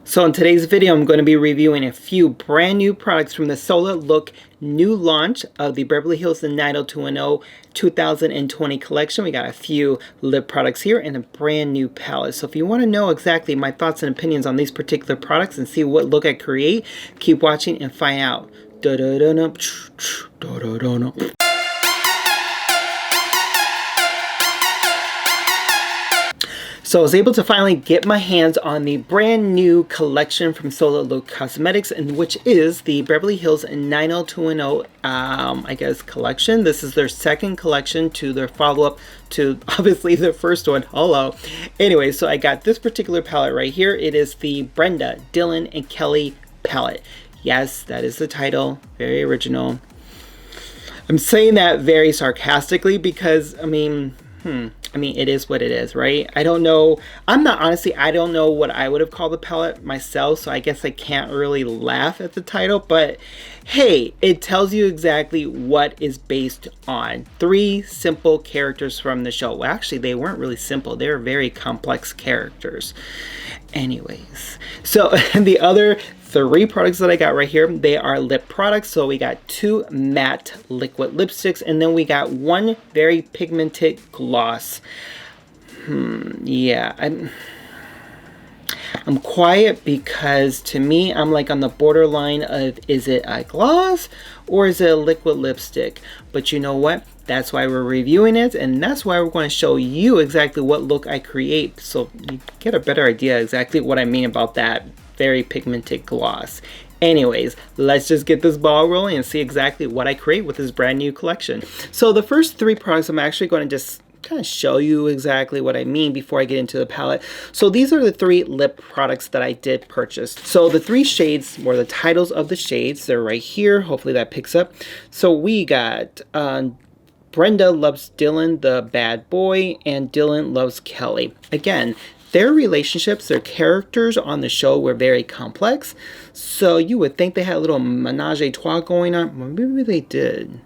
So in today's video, I'm going to be reviewing a few brand new products from the Sola Look new launch of the Beverly Hills Untitled 2020 collection. We got a few lip products here and a brand new palette. So if you want to know exactly my thoughts and opinions on these particular products and see what look I create, keep watching and find out. So I was able to finally get my hands on the brand new collection from Sola Look Cosmetics, and which is the Beverly Hills 90210 I guess collection. This is their second collection to their follow-up to obviously their first one. Hello. Anyway, so I got this particular palette right here. It is the Brenda Dylan and Kelly palette. Yes, that is the title. Very original. I'm saying that very sarcastically because I mean, it is what it is, right? I don't know. I don't know what I would have called the palette myself, so I guess I can't really laugh at the title, but hey, it tells you exactly what is based on. 3 simple characters from the show. Well, actually, they weren't really simple. They were very complex characters. Anyways, so the other 3 products that I got right here, they are lip products. So we got 2 matte liquid lipsticks, and then we got 1 very pigmented gloss. Yeah, I'm quiet because to me, I'm like on the borderline of, is it a gloss or is it a liquid lipstick? But you know what? That's why we're reviewing it, and that's why we're going to show you exactly what look I create, so you get a better idea exactly what I mean about that very pigmented gloss. Anyways, let's just get this ball rolling and see exactly what I create with this brand new collection. So the first 3 products, I'm actually going to just kind of show you exactly what I mean before I get into the palette. So these are the 3 lip products that I did purchase. So the 3 shades, or the titles of the shades, they're right here. Hopefully that picks up. So we got Brenda Loves Dylan, the bad boy, and Dylan Loves Kelly. Again, their relationships, their characters on the show were very complex, so you would think they had a little menage a trois going on. Well, maybe they did.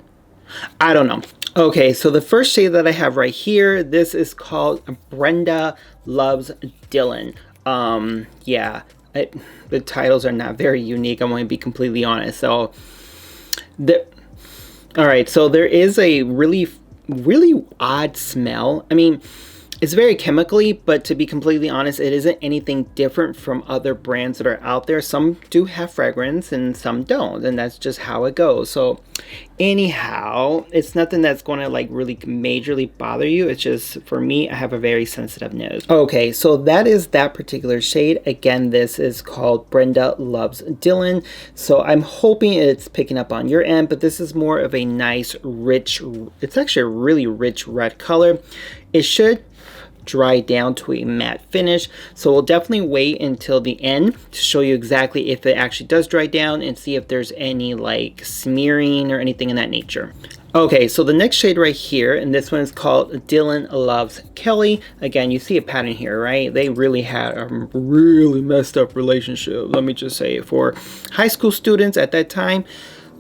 I don't know. Okay, so the first shade that I have right here, this is called Brenda Loves Dylan. Yeah, the titles are not very unique. I'm going to be completely honest. So, alright, so there is a really odd smell. I mean, it's very chemically, but to be completely honest, it isn't anything different from other brands that are out there. Some do have fragrance and some don't, and that's just how it goes. So anyhow, it's nothing that's going to like really majorly bother you. It's just, for me, I have a very sensitive nose. Okay, so that is that particular shade. Again, this is called Brenda Loves Dylan. So I'm hoping it's picking up on your end, but this is more of a nice, rich, it's actually a really rich red color. It should dry down to a matte finish, so we'll definitely wait until the end to show you exactly if it actually does dry down and see if there's any like smearing or anything in that nature. Okay, so the next shade right here, and this one is called Dylan Loves Kelly. Again, you see a pattern here, right? They really had a really messed up relationship, let me just say, for high school students at that time.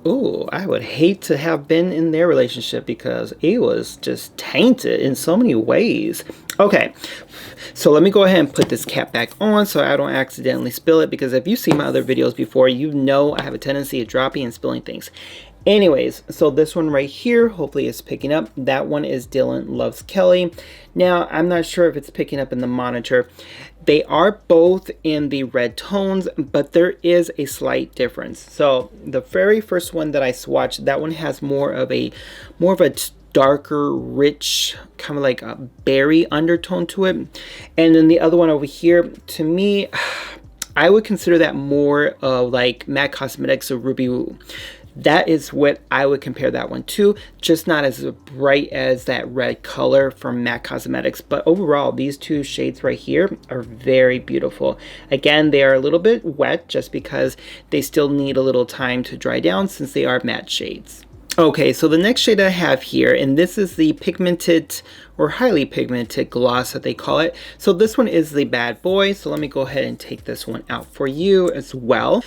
Oh, I would hate to have been in their relationship because it was just tainted in so many ways. Okay, so let me go ahead and put this cap back on so I don't accidentally spill it, because if you've seen my other videos before, you know I have a tendency of dropping and spilling things. Anyways, so this one right here, hopefully it's picking up. That one is Dylan Loves Kelly. Now, I'm not sure if it's picking up in the monitor. They are both in the red tones, but there is a slight difference. So the very first one that I swatched, that one has more of a darker, rich, kind of like a berry undertone to it. And then the other one over here, to me, I would consider that more of like MAC Cosmetics or Ruby Woo. That is what I would compare that one to, just not as bright as that red color from MAC Cosmetics. But overall, these 2 shades right here are very beautiful. Again, they are a little bit wet just because they still need a little time to dry down since they are matte shades. Okay, so the next shade I have here, and this is the pigmented or highly pigmented gloss that they call it. So this one is the bad boy. So let me go ahead and take this one out for you as well.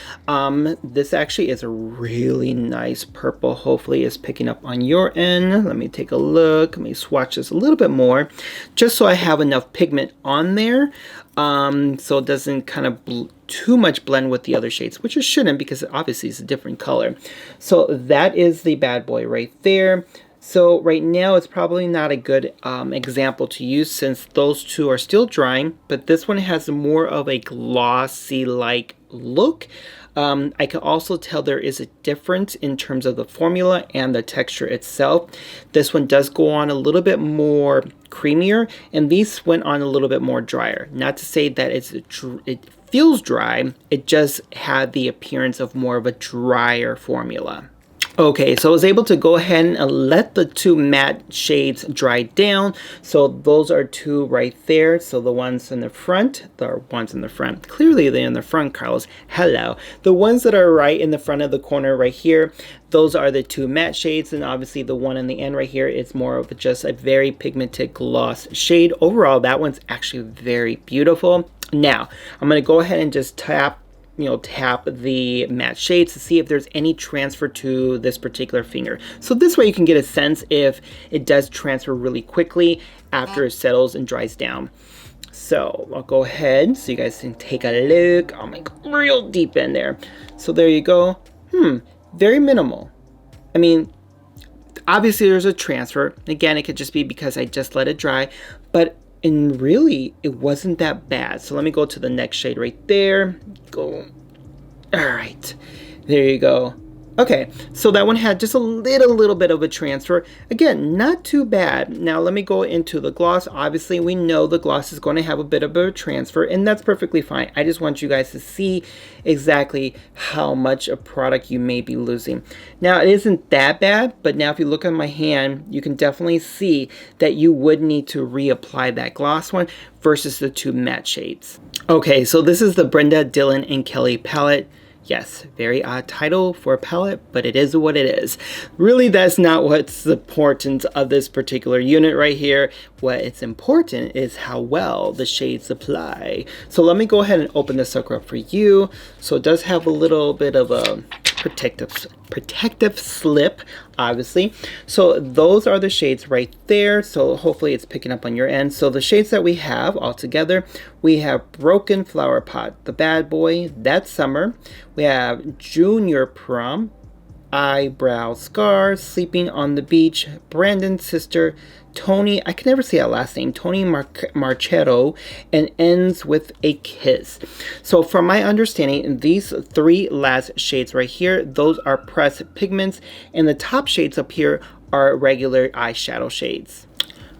This actually is a really nice purple. Hopefully it's picking up on your end. Let me take a look. Let me swatch this a little bit more just so I have enough pigment on there. So it doesn't kind of too much blend with the other shades, which it shouldn't because obviously it's a different color. So that is the bad boy right there. So right now it's probably not a good example to use since those two are still drying, but this one has more of a glossy like look. I can also tell there is a difference in terms of the formula and the texture itself. This one does go on a little bit more creamier, and these went on a little bit more drier. Not to say that it feels dry, it just had the appearance of more of a drier formula. Okay, so I was able to go ahead and let the two matte shades dry down. So those are two right there. So the ones in the front, clearly they're in the front, Carlos. Hello. The ones that are right in the front of the corner right here, those are the two matte shades. And obviously the one in the end right here is more of just a very pigmented gloss shade. Overall, that one's actually very beautiful. Now, I'm going to go ahead and just tap the matte shades to see if there's any transfer to this particular finger. So this way you can get a sense if it does transfer really quickly after it settles and dries down. So I'll go ahead so you guys can take a look. I'll make real deep in there. So there you go. Very minimal. I mean, obviously there's a transfer. Again, it could just be because I just let it dry, but and really, it wasn't that bad. So let me go to the next shade right there. Go. All right. There you go. Okay, so that one had just a little bit of a transfer. Again, not too bad. Now let me go into the gloss. Obviously, we know the gloss is going to have a bit of a transfer, and that's perfectly fine. I just want you guys to see exactly how much of product you may be losing. Now, it isn't that bad, but now if you look at my hand, you can definitely see that you would need to reapply that gloss one versus the two matte shades. Okay, so this is the Brenda Dylan and Kelly palette. Yes, very odd title for a palette, but it is what it is. Really, that's not what's the importance of this particular unit right here. What is important is how well the shades apply. So let me go ahead and open this sucker up for you. So it does have a little bit of a protective slip, obviously. So those are the shades right there. So hopefully it's picking up on your end. So the shades that we have all together, we have Broken Flower Pot, the bad boy, That Summer. We have Junior Prom, Eyebrow Scar, Sleeping on the Beach, Brandon's Sister, Toni, I can never say that last name, Toni Marchette, and Ends with a Kiss. So from my understanding, these three last shades right here, those are pressed pigments, and the top shades up here are regular eyeshadow shades.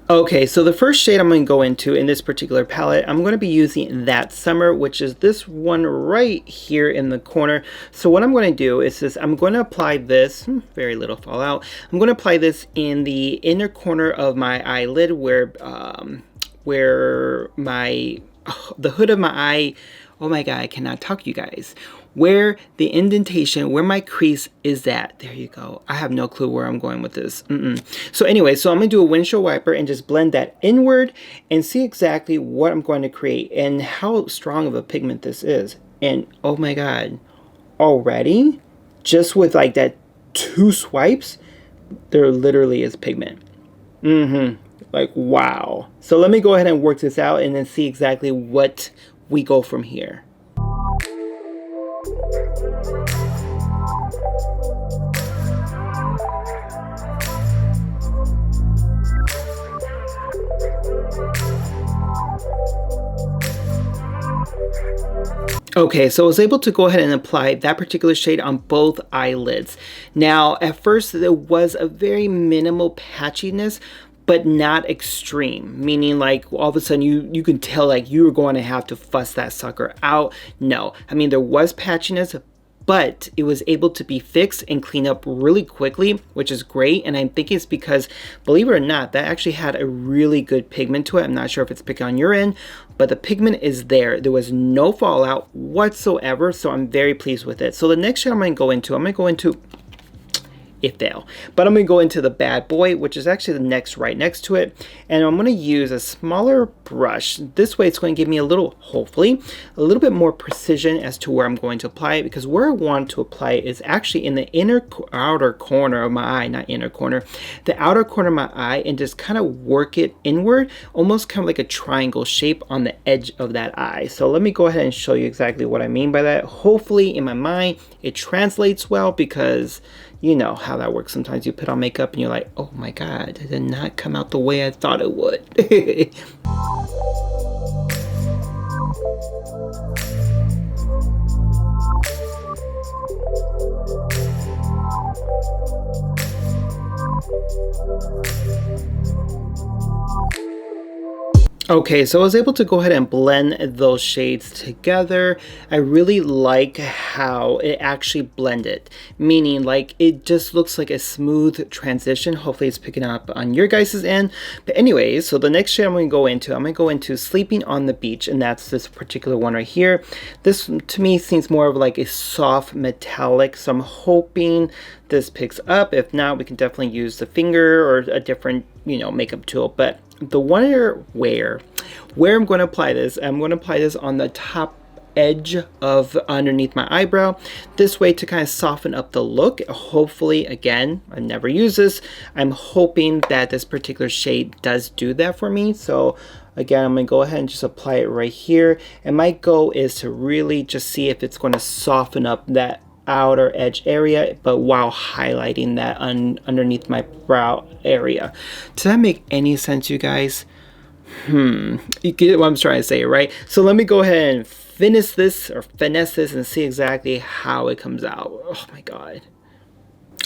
Okay, so the first shade I'm going to go into in this particular palette, I'm going to be using That Summer, which is this one right here in the corner. So what I'm going to do is this, I'm going to apply this, very little fallout, I'm going to apply this in the inner corner of my eyelid where the hood of my eye, oh my god, I cannot talk, you guys. Where the indentation, where my crease is at. There you go. I have no clue where I'm going with this. So anyway, so I'm going to do a windshield wiper and just blend that inward and see exactly what I'm going to create and how strong of a pigment this is. And oh my god, already, just with like that 2 swipes, there literally is pigment. Like, wow. So let me go ahead and work this out and then see exactly what we go from here. Okay, so I was able to go ahead and apply that particular shade on both eyelids. Now, at first, there was a very minimal patchiness, but not extreme, meaning like all of a sudden you can tell like you were going to have to fuss that sucker out. No, I mean, there was patchiness, but it was able to be fixed and cleaned up really quickly, which is great. And I think it's because, believe it or not, that actually had a really good pigment to it. I'm not sure if it's picking on your end, but the pigment is there. There was no fallout whatsoever, so I'm very pleased with it. So the next shade I'm going to go into it fail. But I'm going to go into the bad boy, which is actually the next right next to it, and I'm going to use a smaller brush. This way it's going to give me a little, hopefully, a little bit more precision as to where I'm going to apply it, because where I want to apply it is actually in the outer corner of my eye, not inner corner, the outer corner of my eye, and just kind of work it inward, almost kind of like a triangle shape on the edge of that eye. So let me go ahead and show you exactly what I mean by that. Hopefully in my mind it translates well, because you know how that works. Sometimes you put on makeup and you're like, oh my god, it did not come out the way I thought it would. Okay, so I was able to go ahead and blend those shades together. I really like how it actually blended, meaning like it just looks like a smooth transition. Hopefully it's picking up on your guys' end. But anyways, so the next shade I'm going to go into Sleeping on the Beach, and that's this particular one right here. This to me seems more of like a soft metallic, so I'm hoping this picks up. If not, we can definitely use the finger or a different, you know, makeup tool. But the one where I'm going to apply this, I'm going to apply this on the top edge of underneath my eyebrow, this way to kind of soften up the look. Hopefully, again, I never use this, I'm hoping that this particular shade does do that for me. So again, I'm going to go ahead and just apply it right here, and my goal is to really just see if it's going to soften up that outer edge area, but while highlighting that underneath my brow area. Does that make any sense, you guys? You get what I'm trying to say, right? So let me go ahead and finesse this and see exactly how it comes out. Oh my god.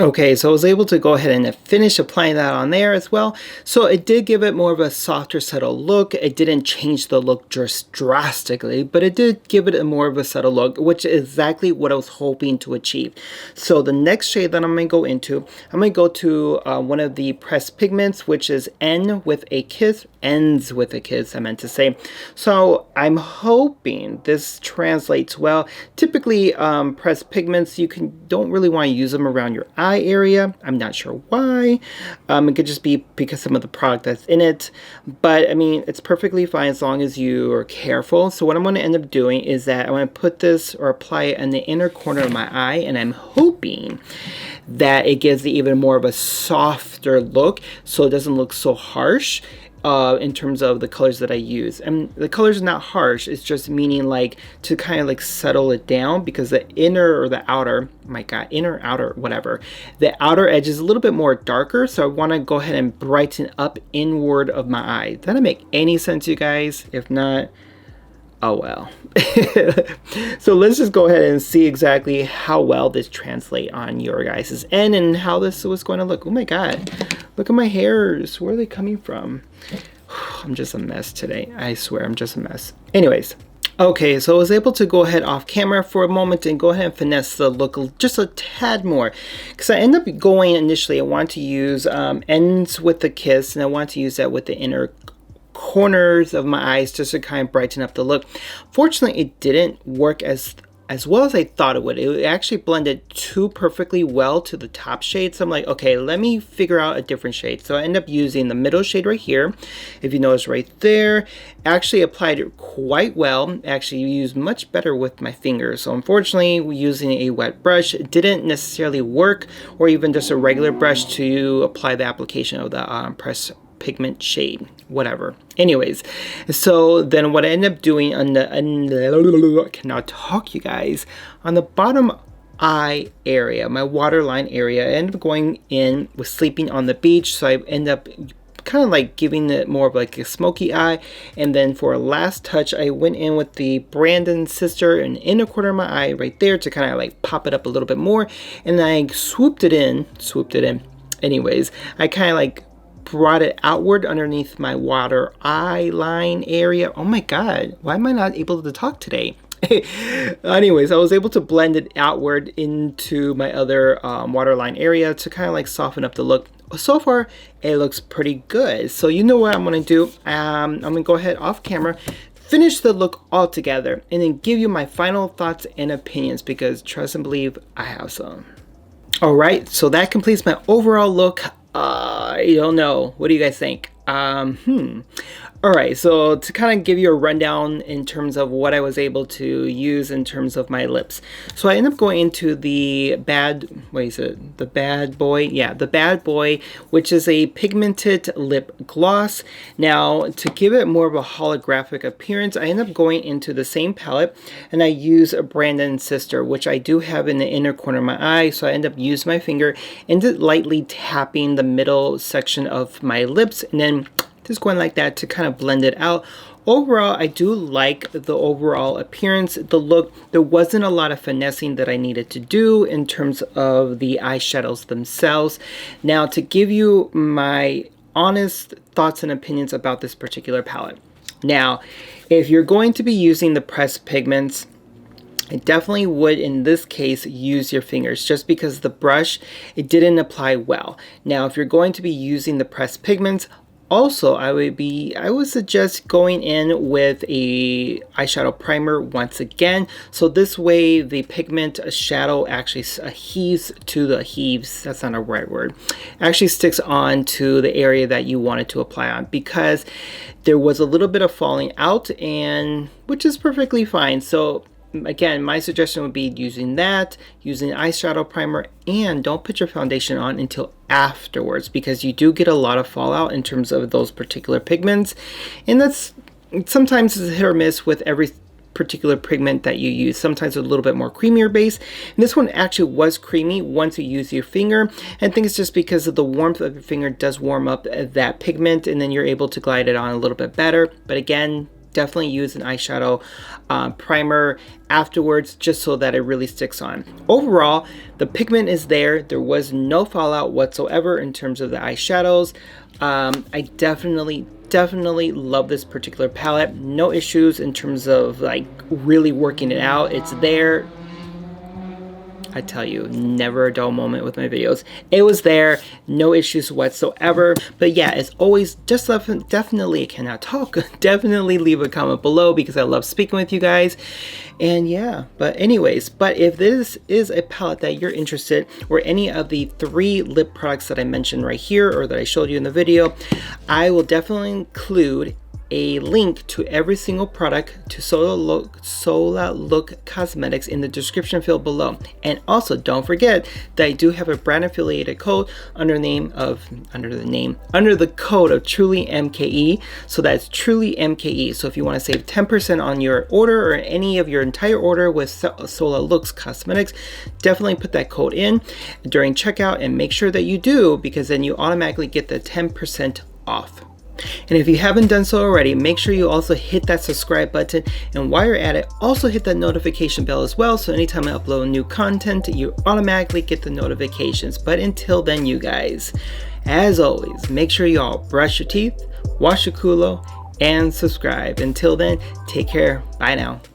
Okay, so I was able to go ahead and finish applying that on there as well. So it did give it more of a softer, subtle look. It didn't change the look just drastically, but it did give it a more of a subtle look, which is exactly what I was hoping to achieve. So the next shade that I'm going to go into, I'm going to go to one of the pressed pigments, which is Ends with a Kiss, I meant to say. So I'm hoping this translates well. Typically, pressed pigments, don't really want to use them around your eye area. I'm not sure why. It could just be because some of the product that's in it, but I mean, it's perfectly fine as long as you are careful. So what I'm going to end up doing is that I'm going to put this or apply it in the inner corner of my eye, and I'm hoping that it gives it even more of a softer look, so it doesn't look so harsh in terms of the colors that I use. And the colors are not harsh, it's just meaning like to kind of like settle it down, because the inner or the outer, my god, inner, outer, whatever, the outer edge is a little bit more darker, so I want to go ahead and brighten up inward of my eye. Does that make any sense, you guys? If not, oh well. So let's just go ahead and see exactly how well this translates on your guys' end and how this was going to look. Oh my god, look at my hairs. Where are they coming from? I'm just a mess today. I swear, I'm just a mess. Anyways, okay, so I was able to go ahead off camera for a moment and go ahead and finesse the look just a tad more, because I ended up going initially, I wanted to use Ends with a Kiss, and I wanted to use that with the inner corners of my eyes just to kind of brighten up the look. Fortunately, it didn't work as well as I thought it would. It actually blended too perfectly well to the top shade. So I'm like, okay, let me figure out a different shade. So I end up using the middle shade right here. If you notice right there, actually applied it quite well. Actually used much better with my fingers. So unfortunately, using a wet brush didn't necessarily work, or even just a regular brush to apply the application of the pressed pigment shade, whatever. Anyways, so then what I end up doing on the I cannot talk, you guys, on the bottom eye area, my waterline area, I end up going in with Sleeping on the Beach, so I end up kind of like giving it more of like a smoky eye. And then for a last touch, I went in with the Brandon Sister in the inner corner of my eye right there to kind of like pop it up a little bit more, and then I swooped it in. Anyways, I kind of like brought it outward underneath my water eye line area. Oh my god, why am I not able to talk today? Anyways, I was able to blend it outward into my other waterline area to kind of like soften up the look. So far, it looks pretty good. So you know what I'm going to do? I'm going to go ahead off camera, finish the look all together, and then give you my final thoughts and opinions, because trust and believe, I have some. All right, so that completes my overall look. I don't know. What do you guys think? All right, so to kind of give you a rundown in terms of what I was able to use in terms of my lips. So I ended up going into the the Bad Boy? Yeah, the Bad Boy, which is a pigmented lip gloss. Now, to give it more of a holographic appearance, I ended up going into the same palette, and I use a Brandon's Sister, which I do have in the inner corner of my eye. So I end up using my finger and just lightly tapping the middle section of my lips, and then just going like that to kind of blend it out. Overall, I do like the overall appearance, the look. There wasn't a lot of finessing that I needed to do in terms of the eyeshadows themselves. Now, to give you my honest thoughts and opinions about this particular palette. Now, if you're going to be using the pressed pigments, I definitely would, in this case, use your fingers, just because the brush, it didn't apply well. Now, if you're going to be using the pressed pigments, also, I would suggest going in with a eyeshadow primer once again. So this way the pigment shadow actually that's not a right word, actually sticks on to the area that you wanted to apply on, because there was a little bit of falling out, and which is perfectly fine. So again, my suggestion would be using eyeshadow primer, and don't put your foundation on until afterwards, because you do get a lot of fallout in terms of those particular pigments, and that's sometimes is hit or miss with every particular pigment that you use. Sometimes it's a little bit more creamier base, and this one actually was creamy once you use your finger, and I think it's just because of the warmth of your finger does warm up that pigment, and then you're able to glide it on a little bit better. But again, definitely use an eyeshadow primer afterwards, just so that it really sticks on. Overall, the pigment is there. There was no fallout whatsoever in terms of the eyeshadows. I definitely love this particular palette. No issues in terms of like really working it out. It's there. I tell you, never a dull moment with my videos. It was there, no issues whatsoever. But yeah, as always, just definitely, I cannot talk, definitely leave a comment below, because I love speaking with you guys. And yeah, but anyways, if this is a palette that you're interested, or any of the 3 lip products that I mentioned right here, or that I showed you in the video, I will definitely include a link to every single product to Sola Look Cosmetics in the description field below. And also, don't forget that I do have a brand affiliated code under the code of TrulyMKE. So that's TrulyMKE. So if you want to save 10% on your order, or any of your entire order with Sola Look Cosmetics, definitely put that code in during checkout, and make sure that you do, because then you automatically get the 10% off. And if you haven't done so already, make sure you also hit that subscribe button, and while you're at it, also hit that notification bell as well, so anytime I upload new content, you automatically get the notifications. But until then, you guys, as always, make sure you all brush your teeth, wash your culo, and subscribe. Until then, take care. Bye now.